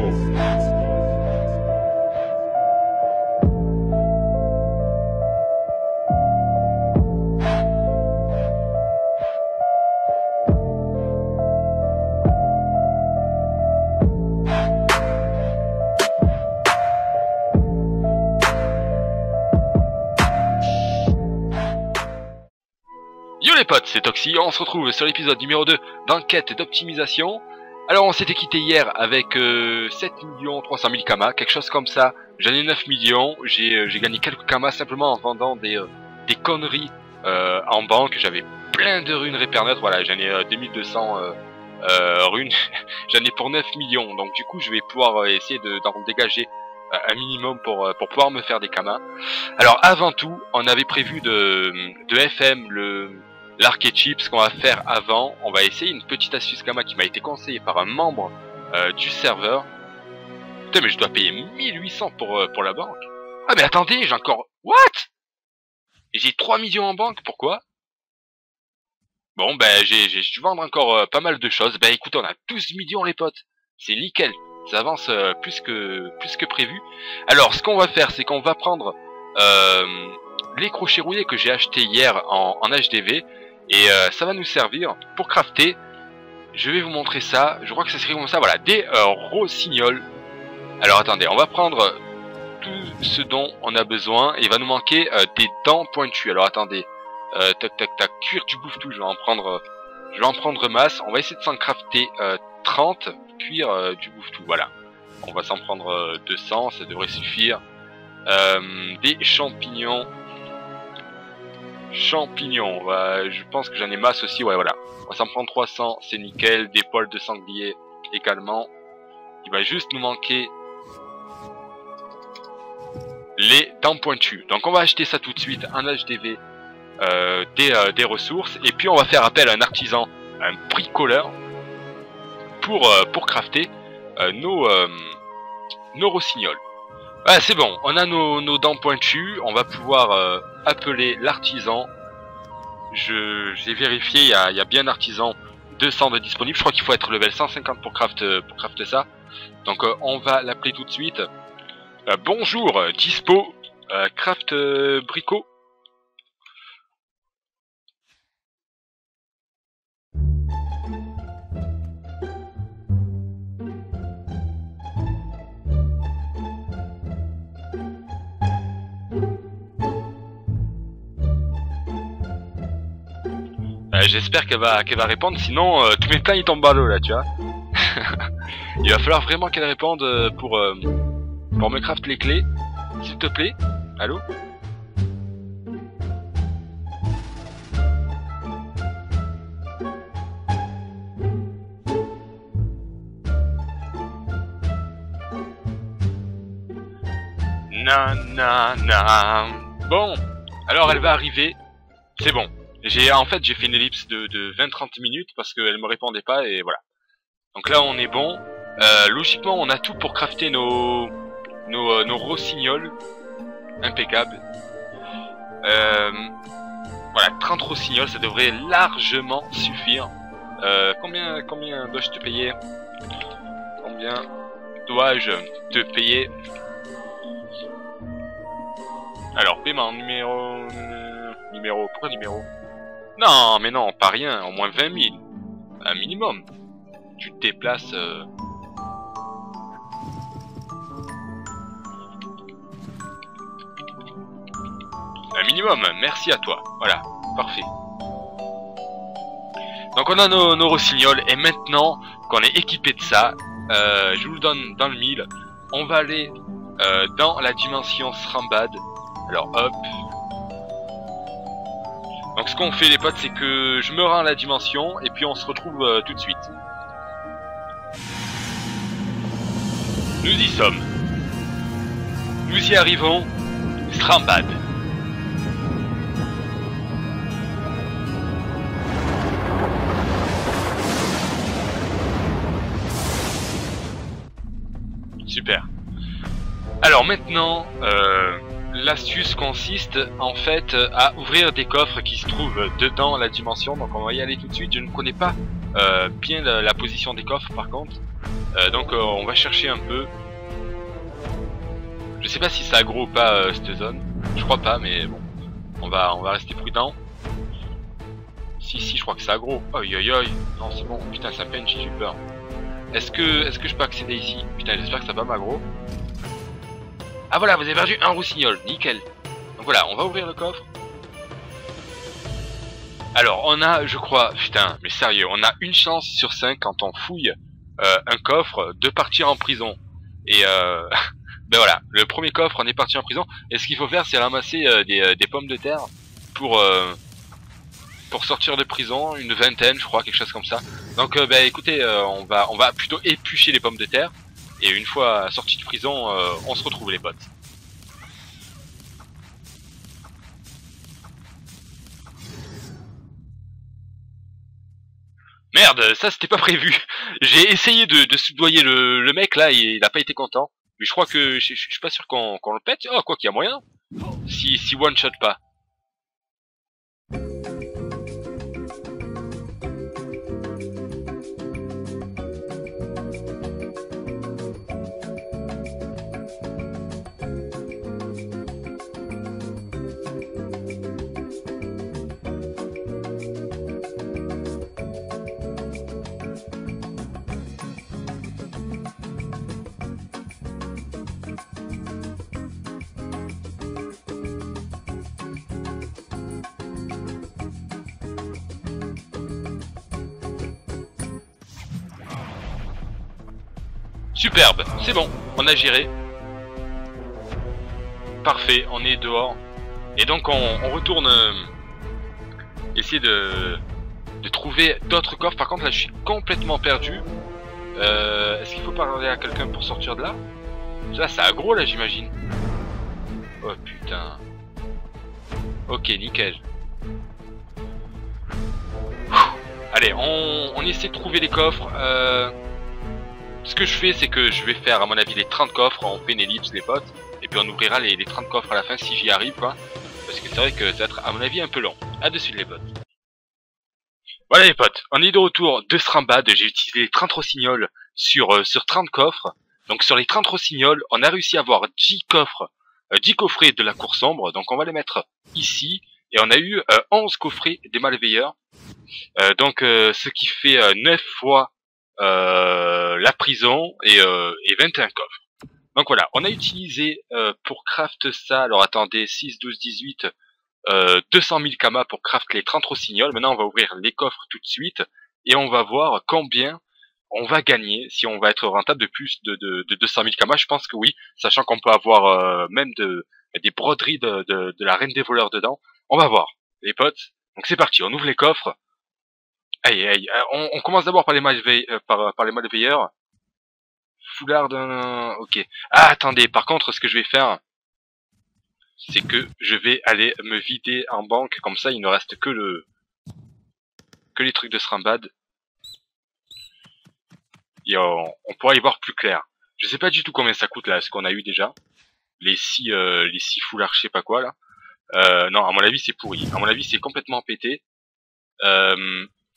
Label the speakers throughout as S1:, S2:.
S1: Yo les potes, c'est Toxy, on se retrouve sur l'épisode numéro 2 d'enquête d'optimisation. Alors on s'était quitté hier avec 7 300 000 kamas, quelque chose comme ça. J'en ai 9 millions, j'ai gagné quelques kamas simplement en vendant des conneries en banque. J'avais plein de runes Repair, voilà, j'en ai 2200 runes, j'en ai pour 9 millions. Donc du coup je vais pouvoir essayer d'en dégager un minimum pour pouvoir me faire des kamas. Alors avant tout, on avait prévu de FM l'archétype. Ce qu'on va faire avant, on va essayer une petite astuce kama qui m'a été conseillée par un membre du serveur. Putain mais je dois payer 1800 pour la banque. Ah mais attendez, j'ai encore... What? Et j'ai 3 millions en banque, pourquoi? Bon ben j'ai dû vendre encore pas mal de choses. Ben écoutez, on a 12 millions les potes. C'est nickel, ça avance plus que prévu. Alors ce qu'on va faire, c'est qu'on va prendre les crochets rouillés que j'ai achetés hier en HDV. Et ça va nous servir pour crafter. Je vais vous montrer ça. Je crois que ça serait comme ça. Voilà, des rossignols. Alors attendez, on va prendre tout ce dont on a besoin. Et il va nous manquer des dents pointues. Alors attendez, tac tac tac, cuir du bouffe-tout. Je vais en prendre masse. On va essayer de s'en crafter 30 cuir du bouffe-tout. Voilà, on va s'en prendre 200, ça devrait suffire. Des champignons. Je pense que j'en ai masse aussi, ouais voilà. On va s'en prendre 300, c'est nickel. Des poils de sanglier également. Il va juste nous manquer les dents pointues. Donc on va acheter ça tout de suite en HDV, des ressources. Et puis on va faire appel à un artisan, un bricoleur, pour crafter nos rossignols. Ah, c'est bon, on a nos dents pointues, on va pouvoir appeler l'artisan. J'ai vérifié, il y a bien un artisan 200 de disponible. Je crois qu'il faut être level 150 pour crafter ça. Donc on va l'appeler tout de suite. Bonjour, dispo, craft bricot. J'espère qu'elle va répondre, sinon tous mes plans ils tombent à l'eau là, tu vois. Il va falloir vraiment qu'elle réponde pour me craft les clés, s'il te plaît. Allô? Na. Bon, alors elle va arriver, c'est bon. En fait j'ai fait une ellipse de 20-30 minutes parce qu'elle me répondait pas et voilà. Donc là on est bon. Logiquement on a tout pour crafter nos rossignols. Impeccable. Voilà, 30 rossignols, ça devrait largement suffire. Combien dois-je te payer? Combien dois-je te payer? Alors paiement numéro... Pourquoi numéro? Non, mais non, pas rien, au moins 20 000. Un minimum. Tu te déplaces... Un minimum, merci à toi. Voilà, parfait. Donc on a nos rossignols, et maintenant qu'on est équipé de ça, je vous le donne dans le mille. On va aller dans la dimension Srambad. Alors hop... Donc ce qu'on fait les potes, c'est que je me rends à la dimension et puis on se retrouve tout de suite. Nous y sommes. Nous y arrivons. Srambad. Super. Alors maintenant, l'astuce consiste en fait à ouvrir des coffres qui se trouvent dedans la dimension. Donc on va y aller tout de suite. Je ne connais pas bien la position des coffres par contre. Donc on va chercher un peu. Je sais pas si c'est aggro ou pas cette zone. Je crois pas, mais bon. On va rester prudent. Si, je crois que c'est aggro. Aïe aïe aïe. Non, c'est bon. Putain, ça peine, j'ai eu peur. Est-ce que je peux accéder ici? Putain, j'espère que ça va m'aggro. Ah voilà, vous avez perdu un rossignol. Nickel. Donc voilà, on va ouvrir le coffre. Alors, on a, je crois, putain, mais sérieux, on a une chance sur 5 quand on fouille un coffre de partir en prison. Et ben voilà, le premier coffre, on est parti en prison. Et ce qu'il faut faire, c'est ramasser des pommes de terre pour sortir de prison, une vingtaine, je crois, quelque chose comme ça. Donc, ben écoutez, on va plutôt éplucher les pommes de terre. Et une fois sorti de prison, on se retrouve les potes. Merde, ça c'était pas prévu. J'ai essayé de soudoyer le mec là, il a pas été content. Mais je crois que je suis pas sûr qu'on le pète. Oh, quoi qu'il y a moyen. Si one shot pas. Superbe, c'est bon, on a géré. Parfait, on est dehors. Et donc on retourne essayer de trouver d'autres coffres. Par contre là je suis complètement perdu. Est-ce qu'il faut parler à quelqu'un pour sortir de là? Ça c'est aggro là j'imagine. Oh putain. Ok, nickel. Allez, on essaie de trouver les coffres. Ce que je fais, c'est que je vais faire, à mon avis, les 30 coffres, on fait une ellipse, les potes, et puis on ouvrira les 30 coffres à la fin si j'y arrive, quoi. Parce que c'est vrai que ça va être, à mon avis, un peu long. À de suite, les potes. Voilà, les potes, on est de retour de Strambad. J'ai utilisé les 30 rossignols sur 30 coffres. Donc, sur les 30 rossignols, on a réussi à avoir 10 coffres, 10 coffrets de la cour sombre. Donc, on va les mettre ici. Et on a eu 11 coffrets des malveilleurs. Donc, ce qui fait 9 fois la prison et 21 coffres. Donc voilà, on a utilisé pour craft ça, alors attendez, 6, 12, 18, 200 000 kamas pour craft les 30 rossignols. Maintenant on va ouvrir les coffres tout de suite et on va voir combien on va gagner, si on va être rentable de plus de 200 000 kamas. Je pense que oui, sachant qu'on peut avoir même des broderies de la reine des voleurs dedans. On va voir, les potes. Donc c'est parti, on ouvre les coffres. Aïe, aïe, on commence d'abord par les malveilleurs. Foulard d'un... Ok. Ah, attendez, par contre, ce que je vais faire, c'est que je vais aller me vider en banque. Comme ça, il ne reste que les trucs de Strambad. Et on pourra y voir plus clair. Je sais pas du tout combien ça coûte, là, ce qu'on a eu déjà. Les 6 foulards, je sais pas quoi, là. Non, à mon avis, c'est pourri. À mon avis, c'est complètement pété.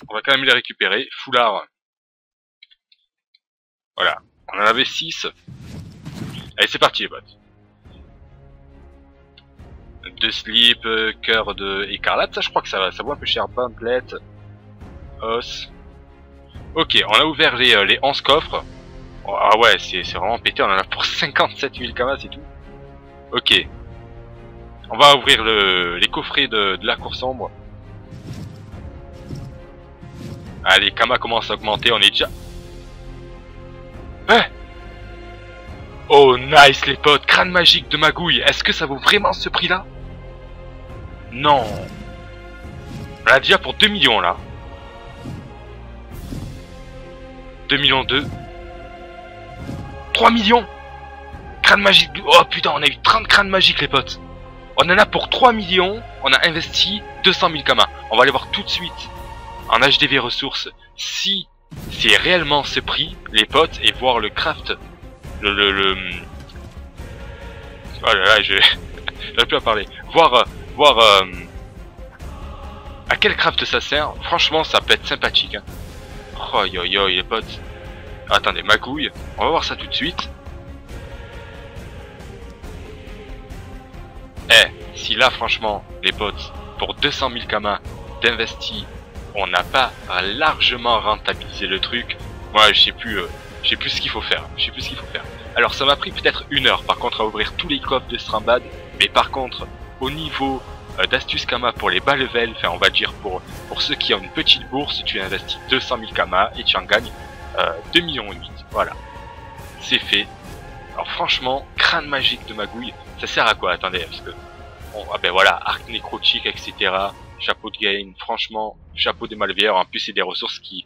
S1: On va quand même les récupérer. Foulard. Voilà. On en avait 6. Allez, c'est parti, les potes. 2 slips, cœur de écarlate. Ça, je crois que ça vaut un peu cher. Pamphlet. Os. Ok, on a ouvert les 11 coffres. Oh, ah ouais, c'est vraiment pété. On en a pour 57 000 kamas et tout. Ok. On va ouvrir les coffrets de la cour sombre. Ah, les kamas commencent à augmenter, on est déjà... Hein? Oh, nice les potes, crâne magique de magouille. Est-ce que ça vaut vraiment ce prix-là? Non. On a déjà pour 2 millions, là. 2 millions 2. 3 millions. Crâne magique... Oh putain, on a eu 30 crânes magiques, les potes. On en a pour 3 millions, on a investi 200 000 kamas. On va aller voir tout de suite en HDV ressources si c'est réellement ce prix, les potes, et voir le craft, oh là là, j'arrive plus à parler. Voir à quel craft ça sert. Franchement, ça peut être sympathique. Hein. Oh yo yo, les potes. Attendez, magouille, on va voir ça tout de suite. Eh, si là franchement, les potes, pour 200 000 kamas d'investi, on n'a pas largement rentabilisé le truc, moi je sais plus ce qu'il faut faire. Alors ça m'a pris peut-être 1 heure par contre à ouvrir tous les coffres de Strambad, mais par contre, au niveau d'astuces Kama pour les bas level, enfin on va dire pour ceux qui ont une petite bourse, tu investis 200 000 Kama et tu en gagnes 2,8 millions. Voilà, c'est fait. Alors franchement, crâne magique de magouille, ça sert à quoi? Attendez, parce que ah ben voilà, arc nécrotique, etc. Chapeau de gain, franchement, chapeau des malveilleurs. En plus c'est des ressources qui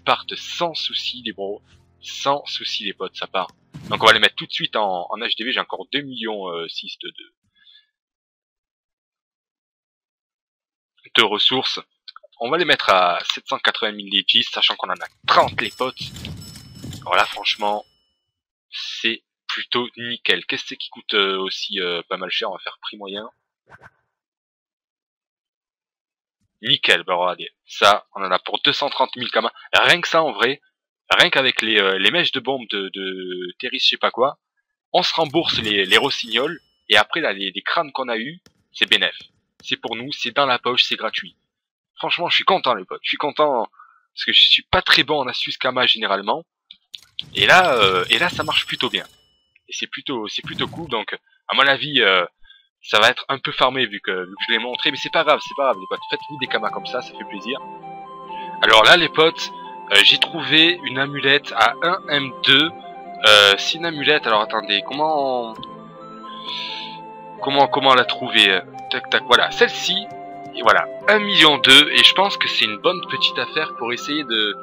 S1: partent sans souci les bros, sans souci les potes, ça part. Donc on va les mettre tout de suite en HDV. J'ai encore 2,6 millions de ressources. On va les mettre à 780 000 legis, sachant qu'on en a 30 les potes. Alors là franchement, c'est plutôt nickel. Qu'est-ce qui coûte aussi pas mal cher? On va faire prix moyen. Nickel, bah regardez, ça, on en a pour 230 000 kamas. Rien que ça en vrai, rien qu'avec les mèches de bombe de Terris, je sais pas quoi, on se rembourse les rossignols, et après là, les crânes qu'on a eu, c'est bénef. C'est pour nous, c'est dans la poche, c'est gratuit. Franchement, je suis content les potes, je suis content, parce que je suis pas très bon en astuce kama généralement, et là ça marche plutôt bien. Et c'est plutôt cool, donc à mon avis, ça va être un peu farmé vu que je l'ai montré, mais c'est pas grave les potes, faites-vous des kamas comme ça fait plaisir. Alors là les potes, j'ai trouvé une amulette à 1 M2, c'est une amulette, alors attendez, comment la trouver? Tac tac, voilà, celle-ci, et voilà, 1,2 million, et je pense que c'est une bonne petite affaire pour essayer de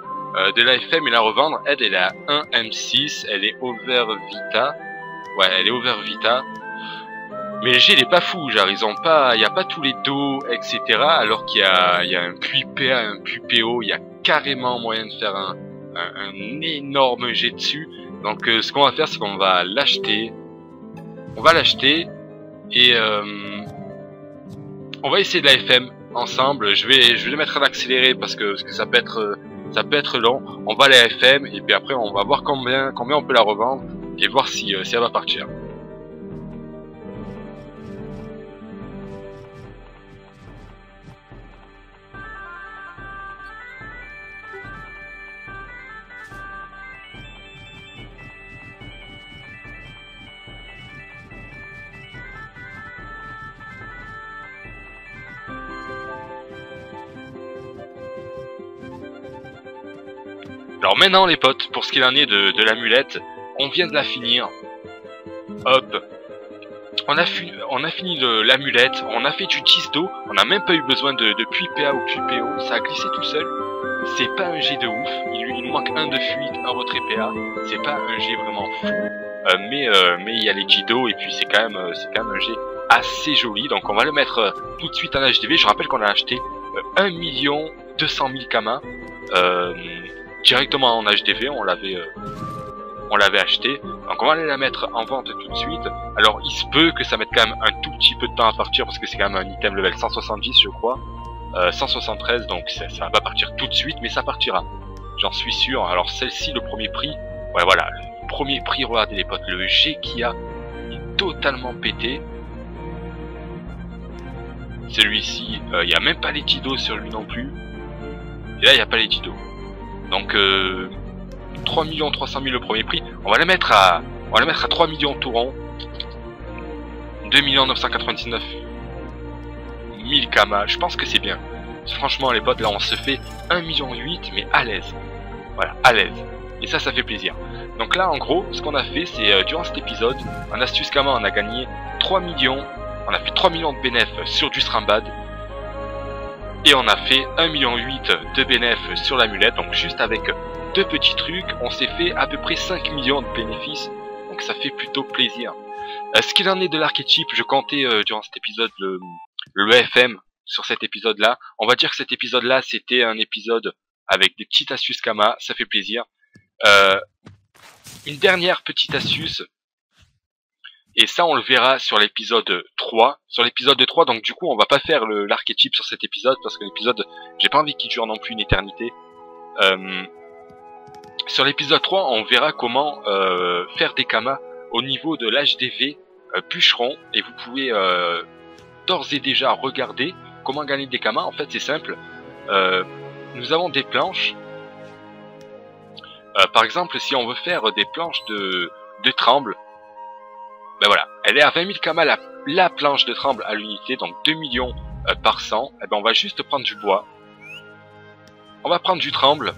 S1: la FM et la revendre. Elle est à 1 M6, elle est over vita, ouais elle est over vita. Mais le G il est pas fou, genre ils ont pas, il y a pas tous les dos, etc. Alors qu'il y a un puits PA, un puits PO, il y a carrément moyen de faire un énorme jet dessus. Donc ce qu'on va faire, c'est qu'on va l'acheter, et on va essayer de la FM ensemble. Je vais le mettre en accéléré parce que ça peut être long. On va à la FM et puis après on va voir combien on peut la revendre et voir si elle va partir. Alors maintenant les potes, pour ce qu'il en est de l'amulette, on vient de la finir. Hop. On a fini l'amulette, on a fait du 10 d'eau, on n'a même pas eu besoin de puits PA ou puits PO, ça a glissé tout seul. C'est pas un jet de ouf, il nous manque un de fuite, un retrait PA, c'est pas un jet vraiment fou. Mais il y a les jets d'eau et puis c'est quand même un jet assez joli, donc on va le mettre tout de suite en HDV. Je rappelle qu'on a acheté 1 200 000 kamas directement en HDV, on l'avait acheté, donc on va aller la mettre en vente tout de suite. Alors il se peut que ça mette quand même un tout petit peu de temps à partir parce que c'est quand même un item level 170 je crois, 173, donc ça va pas partir tout de suite mais ça partira, j'en suis sûr. Alors celle-ci, le premier prix, ouais voilà, le premier prix, regardez les potes, le G qu'il y a est totalement pété. Celui-ci, il n'y a même pas les tidos sur lui non plus, et là il n'y a pas les tidos. Donc 3 300 000 le premier prix. On va le mettre à 3 millions tout rond. 2 999 000 kamas. Je pense que c'est bien. Franchement les potes, là on se fait 1,8 million mais à l'aise. Voilà, à l'aise. Et ça fait plaisir. Donc là en gros, ce qu'on a fait, c'est durant cet épisode, en astuce kama on a gagné 3 millions. On a fait 3 millions de bénéfices sur du Strambad. Et on a fait 1,8 million de bénéfices sur l'amulette. Donc juste avec deux petits trucs, on s'est fait à peu près 5 millions de bénéfices. Donc ça fait plutôt plaisir. Ce qu'il en est de l'archétype, je comptais durant cet épisode le FM sur cet épisode là. On va dire que cet épisode là c'était un épisode avec des petites astuces Kama, ça fait plaisir. Une dernière petite astuce. Et ça on le verra sur l'épisode 3. Sur l'épisode 3, donc du coup on va pas faire l'archétype sur cet épisode parce que l'épisode, j'ai pas envie qu'il dure non plus une éternité. Sur l'épisode 3, on verra comment faire des kamas au niveau de l'HDV bûcheron, et vous pouvez d'ores et déjà regarder comment gagner des kamas. En fait, c'est simple. Nous avons des planches. Par exemple, si on veut faire des planches de tremble, ben voilà, elle est à 20 000 kamas la planche de tremble à l'unité, donc 2 millions par 100. Et ben on va juste prendre du bois. On va prendre du tremble.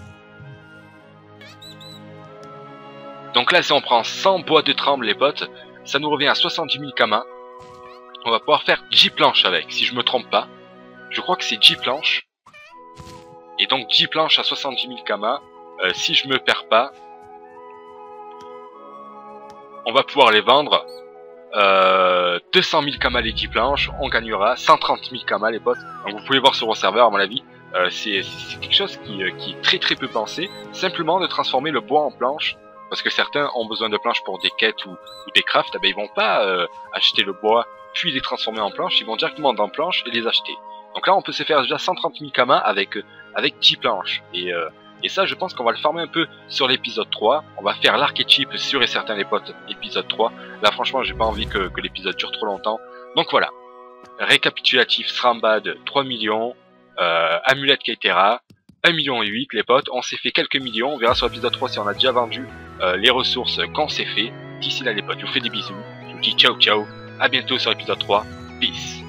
S1: Donc là, si on prend 100 bois de tremble, les potes, ça nous revient à 70 000 kamas. On va pouvoir faire 10 planches avec, si je me trompe pas. Je crois que c'est 10 planches. Et donc 10 planches à 70 000 kamas. Si je me perds pas, on va pouvoir les vendre. 200 000 kamas les 10 planches, on gagnera 130 000 kamas les potes. Donc vous pouvez voir sur vos serveurs, à mon avis, c'est quelque chose qui est très très peu pensé. Simplement de transformer le bois en planche, parce que certains ont besoin de planches pour des quêtes ou des crafts. Ben ils vont pas acheter le bois puis les transformer en planches, ils vont directement dans planches et les acheter. Donc là on peut se faire déjà 130 000 kamas avec 10 planches. Et ça, je pense qu'on va le farmer un peu sur l'épisode 3. On va faire l'archétype sûr et certain, les potes, épisode 3. Là, franchement, j'ai pas envie que l'épisode dure trop longtemps. Donc voilà. Récapitulatif, Srambad, 3 millions. Amulette Keitera, 1,8 million, les potes. On s'est fait quelques millions. On verra sur l'épisode 3 si on a déjà vendu les ressources qu'on s'est fait. D'ici là, les potes, je vous fais des bisous. Je vous dis ciao, ciao. À bientôt sur l'épisode 3. Peace.